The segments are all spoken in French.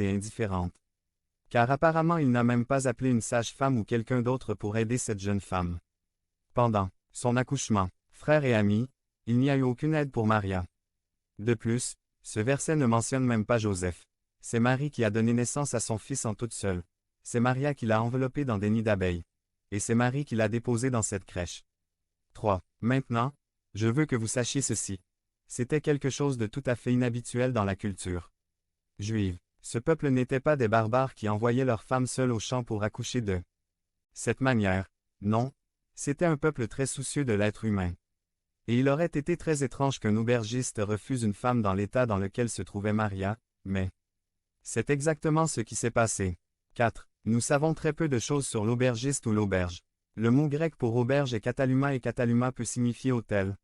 et indifférente. Car apparemment il n'a même pas appelé une sage-femme ou quelqu'un d'autre pour aider cette jeune femme. Pendant son accouchement, frères et amis, il n'y a eu aucune aide pour Maria. De plus, ce verset ne mentionne même pas Joseph. C'est Marie qui a donné naissance à son fils en toute seule. C'est Maria qui l'a enveloppé dans des nids d'abeilles. Et c'est Marie qui l'a déposé dans cette crèche. 3. Maintenant, je veux que vous sachiez ceci. C'était quelque chose de tout à fait inhabituel dans la culture juive. Ce peuple n'était pas des barbares qui envoyaient leurs femmes seules au champ pour accoucher de cette manière. Non, c'était un peuple très soucieux de l'être humain. Et il aurait été très étrange qu'un aubergiste refuse une femme dans l'état dans lequel se trouvait Maria, mais c'est exactement ce qui s'est passé. 4. Nous savons très peu de choses sur l'aubergiste ou l'auberge. Le mot grec pour auberge est kataluma et kataluma peut signifier hôtel,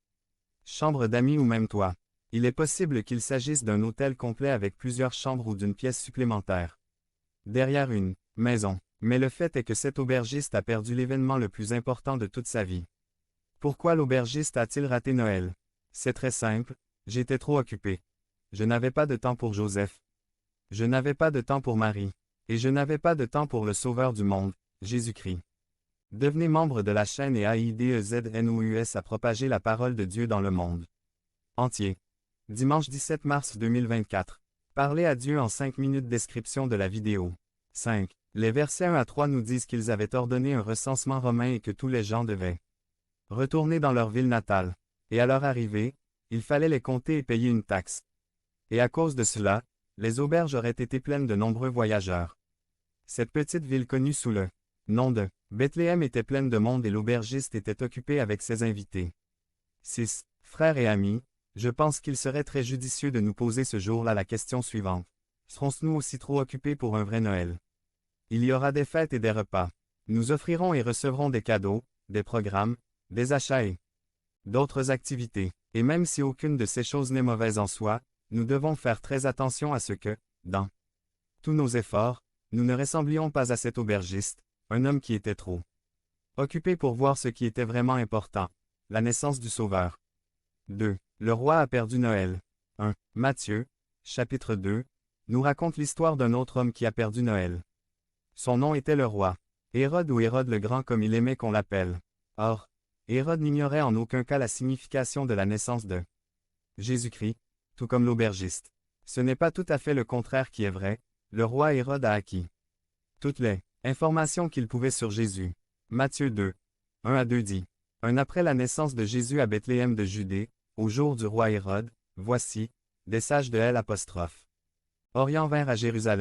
chambre d'amis ou même toit. Il est possible qu'il s'agisse d'un hôtel complet avec plusieurs chambres ou d'une pièce supplémentaire derrière une maison. Mais le fait est que cet aubergiste a perdu l'événement le plus important de toute sa vie. Pourquoi l'aubergiste a-t-il raté Noël? C'est très simple, j'étais trop occupé. Je n'avais pas de temps pour Joseph. Je n'avais pas de temps pour Marie. Et je n'avais pas de temps pour le Sauveur du monde, Jésus-Christ. Devenez membre de la chaîne et AIDEZNOUS à propager la parole de Dieu dans le monde entier. Dimanche 17 mars 2024. Parlez à Dieu en 5 minutes. Description de la vidéo. 5. Les versets 1 à 3 nous disent qu'ils avaient ordonné un recensement romain et que tous les gens devaient retourner dans leur ville natale. Et à leur arrivée, il fallait les compter et payer une taxe. Et à cause de cela, les auberges auraient été pleines de nombreux voyageurs. Cette petite ville connue sous le nom de Bethléem était pleine de monde et l'aubergiste était occupé avec ses invités. 6. Frères et amis, je pense qu'il serait très judicieux de nous poser ce jour-là la question suivante. Serons-nous aussi trop occupés pour un vrai Noël? Il y aura des fêtes et des repas. Nous offrirons et recevrons des cadeaux, des programmes, des achats et d'autres activités. Et même si aucune de ces choses n'est mauvaise en soi, nous devons faire très attention à ce que, dans tous nos efforts, nous ne ressemblions pas à cet aubergiste, un homme qui était trop occupé pour voir ce qui était vraiment important, la naissance du Sauveur. 2. Le roi a perdu Noël. 1. Matthieu, chapitre 2, nous raconte l'histoire d'un autre homme qui a perdu Noël. Son nom était le roi Hérode ou Hérode le Grand comme il aimait qu'on l'appelle. Or, Hérode n'ignorait en aucun cas la signification de la naissance de Jésus-Christ, tout comme l'aubergiste. Ce n'est pas tout à fait le contraire qui est vrai, le roi Hérode a acquis toutes les informations qu'il pouvait sur Jésus. Matthieu 2, 1 à 2 dit. Après la naissance de Jésus à Bethléem de Judée, au jour du roi Hérode, voici, des sages de l'apostrophe Orient vinrent à Jérusalem.